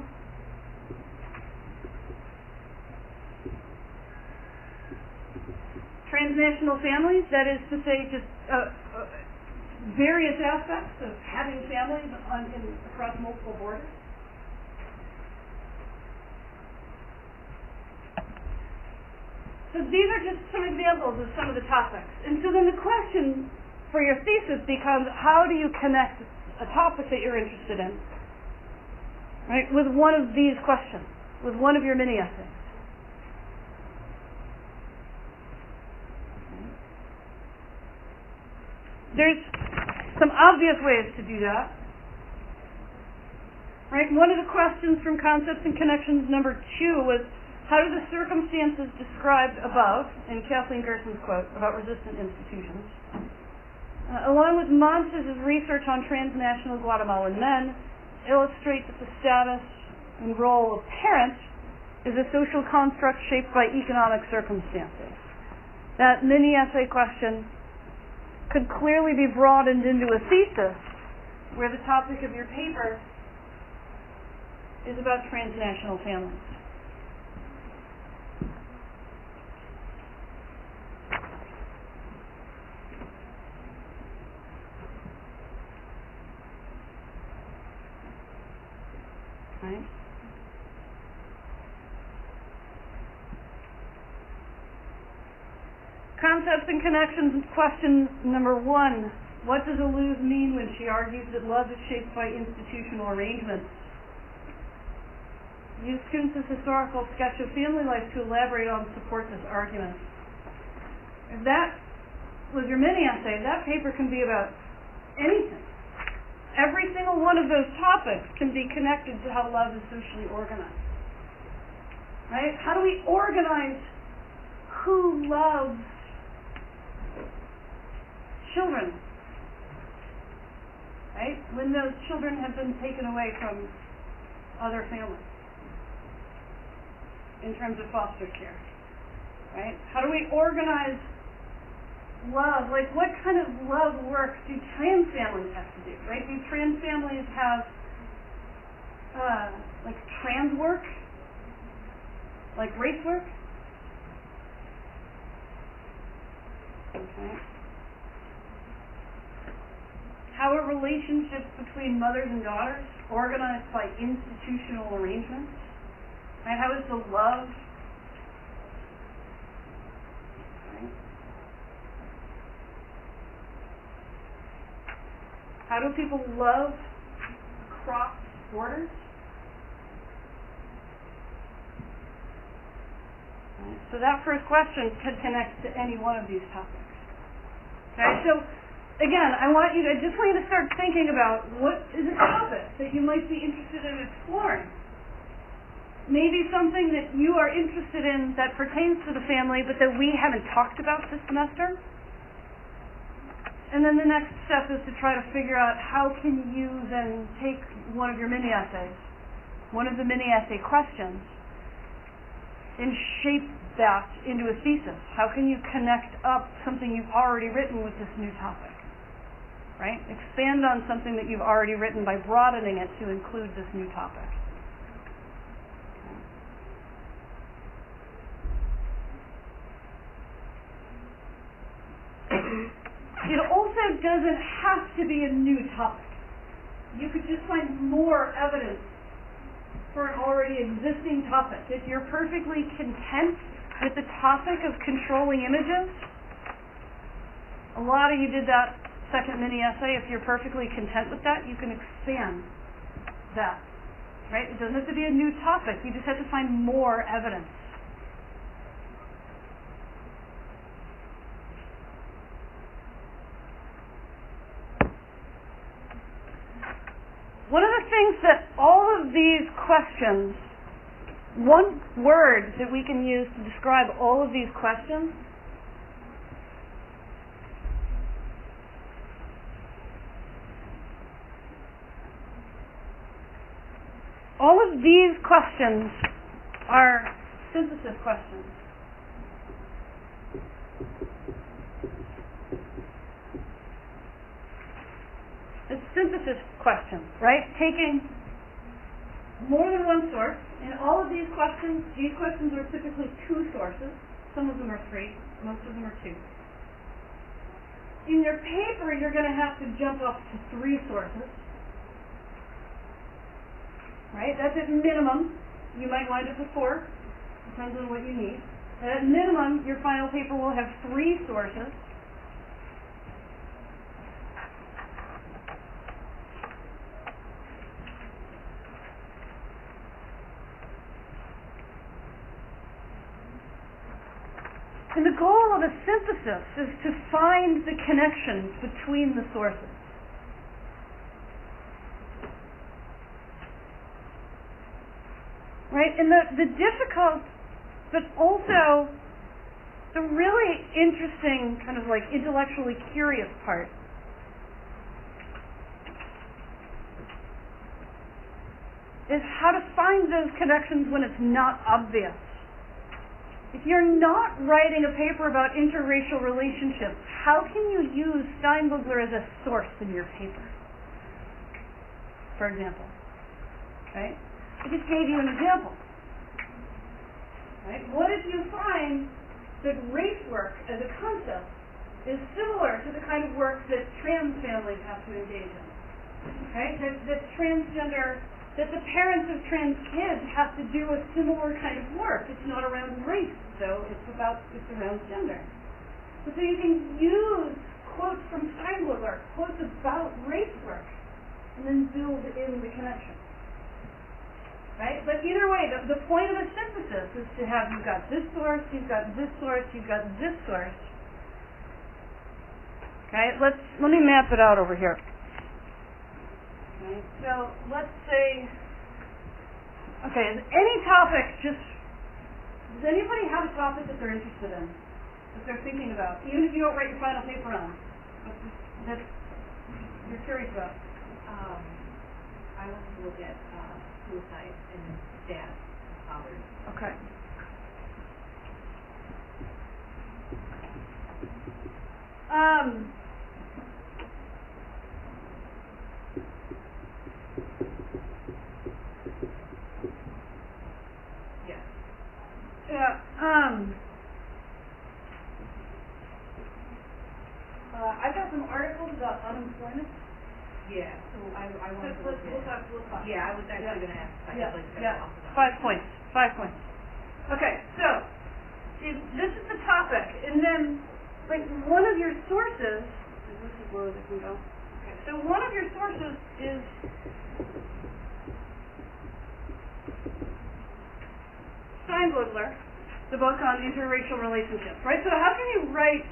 Transnational families, that is to say, just various aspects of having families across multiple borders. So these are just some examples of some of the topics. And so then the question for your thesis becomes, how do you connect a topic that you're interested in, right, with one of these questions, with one of your mini essays? There's some obvious ways to do that. Right? One of the questions from Concepts and Connections number 2 was, how do the circumstances described above, in Kathleen Gerson's quote about resistant institutions, along with Montes' research on transnational Guatemalan men, illustrate that the status and role of parent is a social construct shaped by economic circumstances? That mini essay question could clearly be broadened into a thesis where the topic of your paper is about transnational families. Right? Concepts and Connections question number 1. What does Aluz mean when she argues that love is shaped by institutional arrangements? Use Kuntz's historical sketch of family life to elaborate on and support this argument. If that was your mini essay, that paper can be about anything. Every single one of those topics can be connected to how love is socially organized. Right? How do we organize who loves children, right? When those children have been taken away from other families in terms of foster care, right? How do we organize love? Like, what kind of love work do trans families have to do, right? Do trans families have, like, trans work? Like race work? Okay. How are relationships between mothers and daughters organized by institutional arrangements? Right? How is the love? Right? How do people love across borders? Right? So that first question could connect to any one of these topics. Okay, so again, I just want you to start thinking about what is a topic that you might be interested in exploring. Maybe something that you are interested in that pertains to the family, but that we haven't talked about this semester. And then the next step is to try to figure out how can you then take one of your mini essays, one of the mini essay questions, and shape that into a thesis. How can you connect up something you've already written with this new topic? Right? Expand on something that you've already written by broadening it to include this new topic. It also doesn't have to be a new topic. You could just find more evidence for an already existing topic. If you're perfectly content with the topic of controlling images, a lot of you did that second mini essay. If you're perfectly content with that, you can expand that. Right? It doesn't have to be a new topic. You just have to find more evidence. One of the things that all of these questions, one word that we can use to describe all of these questions are synthesis questions. It's synthesis questions, right? Taking more than one source. In all of these questions are typically two sources. Some of them are three, most of them are two. In your paper, you're going to have to jump up to three sources. Right? That's at minimum. You might wind up with four. Depends on what you need. And at minimum, your final paper will have three sources. And the goal of a synthesis is to find the connections between the sources. Right? And the difficult, but also the really interesting, kind of like intellectually curious part is how to find those connections when it's not obvious. If you're not writing a paper about interracial relationships, how can you use Steinbugler as a source in your paper? For example. Right? I just gave you an example. Right? What if you find that race work as a concept is similar to the kind of work that trans families have to engage in? Right? That transgender, that the parents of trans kids have to do a similar kind of work. It's not around race, so it's around gender. So you can use quotes from Steinbugler, quotes about race work, and then build in the connection. Right? But either way, the point of a synthesis is to have, you've got this source, you've got this source, you've got this source. Okay, let me map it out over here. Okay, so let's say, any topic, does anybody have a topic that they're interested in, that they're thinking about, even if you don't write your final paper on, that you're curious about? I want to look at suicide in dads and fathers. Okay. I've got some articles about unemployment We'll talk. Yeah, I was actually going to ask. Yeah. 5 points. 5 points. Okay, so see, this is the topic, and then like one of your sources. This is low as I can go. Okay, so one of your sources is Steinblogler, the book on interracial relationships. Right. So how can you write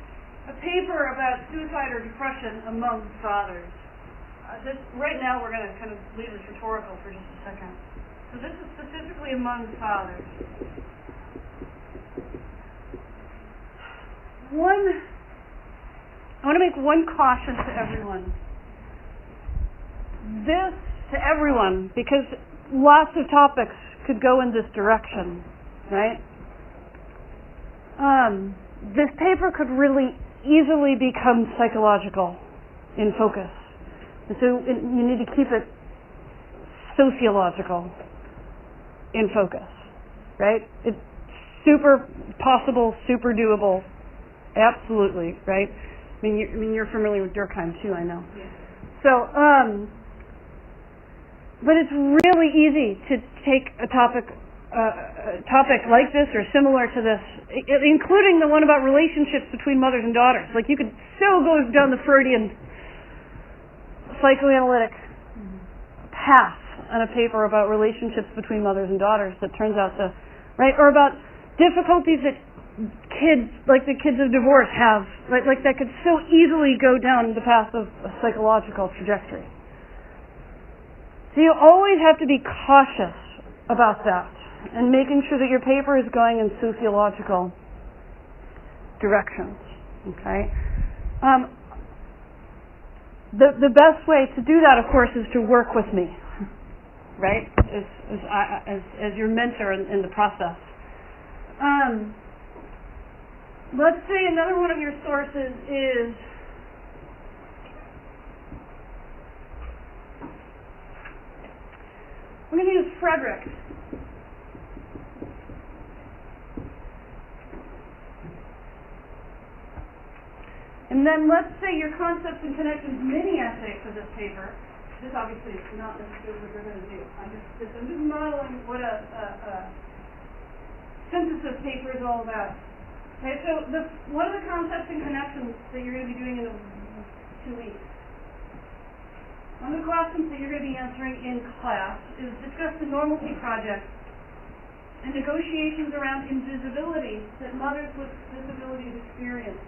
a paper about suicide or depression among fathers? Right now we're going to kind of leave this rhetorical for just a second. So this is specifically among fathers. I want to make one caution to everyone. This to everyone, because lots of topics could go in this direction, right? This paper could really easily become psychological in focus. And so you need to keep it sociological in focus, right? It's super possible, super doable, absolutely, right? I mean, you're familiar with Durkheim too, I know. Yeah. So, but it's really easy to take a topic like this or similar to this, including the one about relationships between mothers and daughters. Like you could so go down the Freudian psychoanalytic path on a paper about relationships between mothers and daughters that turns out to, right, or about difficulties that kids, like the kids of divorce have, like that could so easily go down the path of a psychological trajectory. So you always have to be cautious about that and making sure that your paper is going in sociological directions, okay? The best way to do that, of course, is to work with me, right? As your mentor in the process. Let's say another one of your sources is we're going to use Frederick. And then let's say your concepts and connections mini essay for this paper. This obviously is not necessarily what you're going to do. I'm just modeling what a synthesis paper is all about. Okay, so one of the concepts and connections that you're going to be doing in 2 weeks. One of the questions that you're going to be answering in class is discuss the Normalcy Project and negotiations around invisibility that mothers with disabilities experience.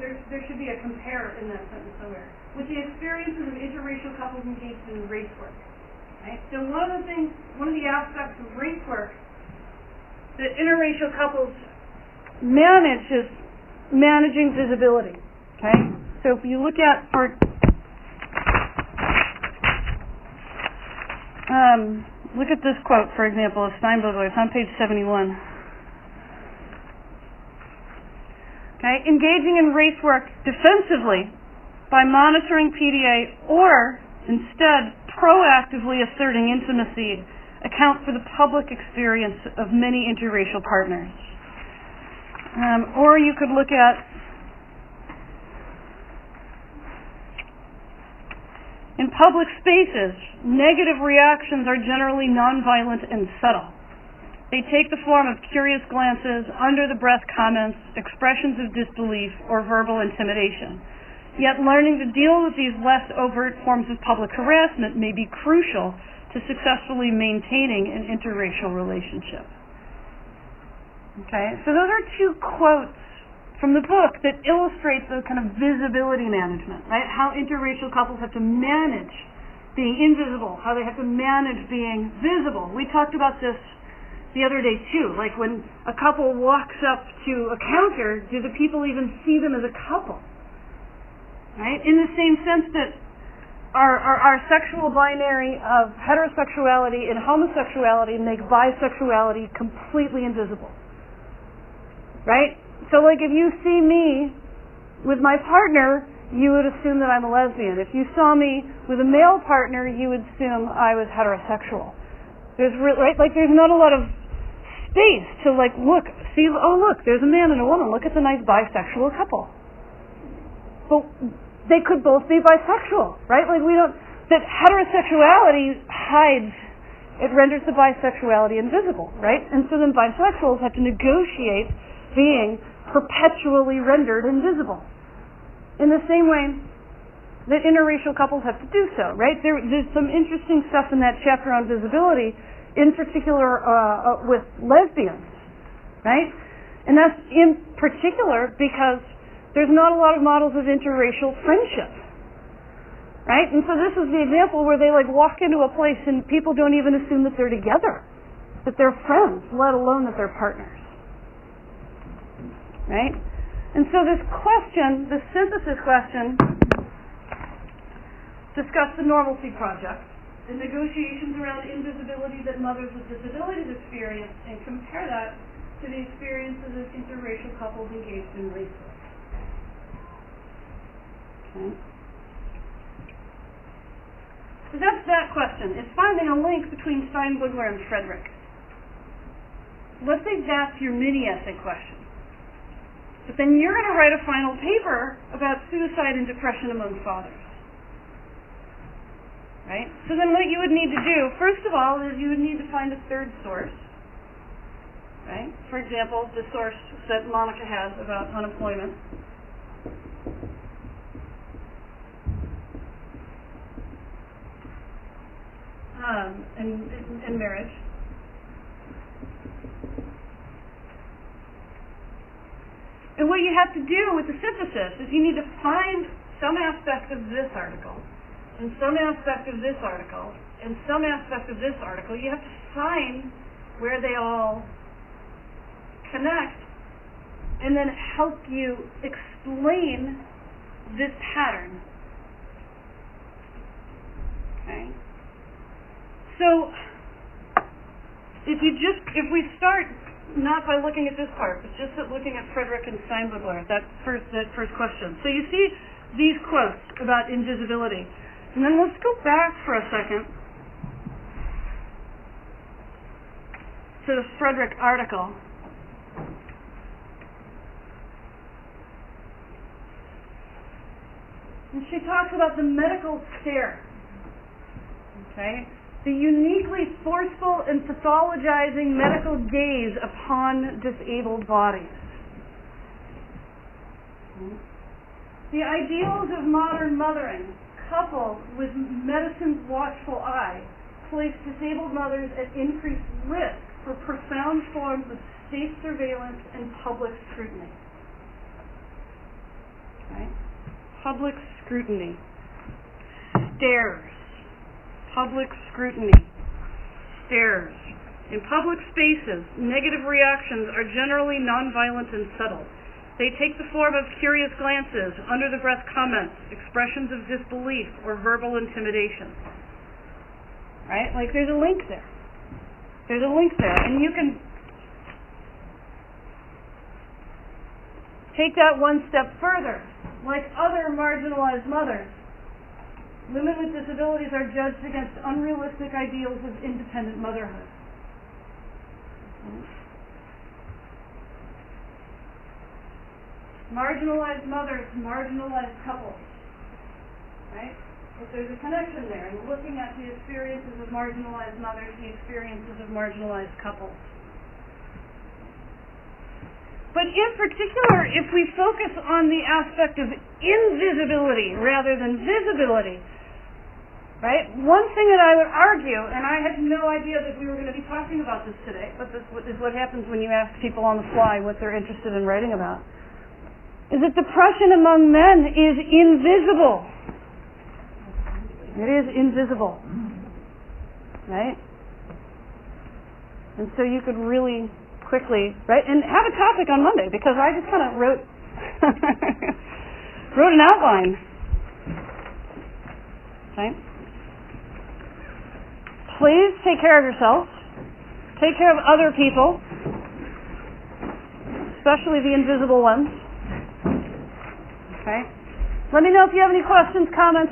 There should be a compare in that sentence somewhere with the experiences of interracial couples engaged in race work. Right? So one of the aspects of race work that interracial couples manage is managing visibility. Okay? So if you look at look at this quote, for example, of Steinblogler. It's on page 71. Okay, engaging in race work defensively by monitoring PDA or instead proactively asserting intimacy account for the public experience of many interracial partners. Or you could look at in public spaces, negative reactions are generally nonviolent and subtle. They take the form of curious glances, under-the-breath comments, expressions of disbelief, or verbal intimidation. Yet learning to deal with these less overt forms of public harassment may be crucial to successfully maintaining an interracial relationship. Okay, so those are 2 quotes from the book that illustrate the kind of visibility management, right? How interracial couples have to manage being invisible, how they have to manage being visible. We talked about this the other day too, like when a couple walks up to a counter, do the people even see them as a couple? Right? In the same sense that our sexual binary of heterosexuality and homosexuality make bisexuality completely invisible. Right? So like if you see me with my partner, you would assume that I'm a lesbian. If you saw me with a male partner, you would assume I was heterosexual. There's there's not a lot of space to look, see, oh look, there's a man and a woman, look at the nice bisexual couple. but they could both be bisexual, right? Like that heterosexuality hides, it renders the bisexuality invisible, right? And so then bisexuals have to negotiate being perpetually rendered invisible. In the same way that interracial couples have to do so, right? There's some interesting stuff in that chapter on visibility, in particular with lesbians, right? And that's in particular because there's not a lot of models of interracial friendship, right? And so this is the example where they walk into a place and people don't even assume that they're together, that they're friends, let alone that they're partners, right? And so this question, this synthesis question, discuss the Normalcy Project, the negotiations around invisibility that mothers with disabilities experience, and compare that to the experiences of interracial couples engaged in race work. Okay. So that's that question. It's finding a link between Steinbugler and Frederick. Let's say that's your mini-essay question. But then you're going to write a final paper about suicide and depression among fathers. Right? So then what you would need to do, first of all, is you would need to find a third source. Right? For example, the source that Monica has about unemployment. And marriage. And what you have to do with the synthesis is you need to find some aspect of this article, and some aspect of this article, and some aspect of this article. You have to find where they all connect, and then help you explain this pattern. Okay? So, if we start not by looking at this part, but just at looking at Frederick and Steinbugler, that first question. So you see these quotes about invisibility. And then let's go back for a second to the Frederick article. And she talks about the medical stare. Okay? The uniquely forceful and pathologizing medical gaze upon disabled bodies. The ideals of modern mothering, coupled with medicine's watchful eye, place disabled mothers at increased risk for profound forms of state surveillance and public scrutiny. Okay? Public scrutiny. Stares. Public scrutiny. Stares. In public spaces, negative reactions are generally nonviolent and subtle. They take the form of curious glances, under-the-breath comments, expressions of disbelief, or verbal intimidation. Right? Like, there's a link there. There's a link there. And you can take that one step further. Like other marginalized mothers, women with disabilities are judged against unrealistic ideals of independent motherhood. Marginalized mothers, marginalized couples. Right? But there's a connection there, and looking at the experiences of marginalized mothers, the experiences of marginalized couples. But in particular, if we focus on the aspect of invisibility rather than visibility, right? One thing that I would argue, and I had no idea that we were going to be talking about this today, but this is what happens when you ask people on the fly what they're interested in writing about, is that depression among men is invisible. It is invisible. Right? And so you could really quickly, right, and have a topic on Monday, because I just kind of wrote an outline. Okay? Please take care of yourself. Take care of other people, especially the invisible ones. Okay? Let me know if you have any questions, comments,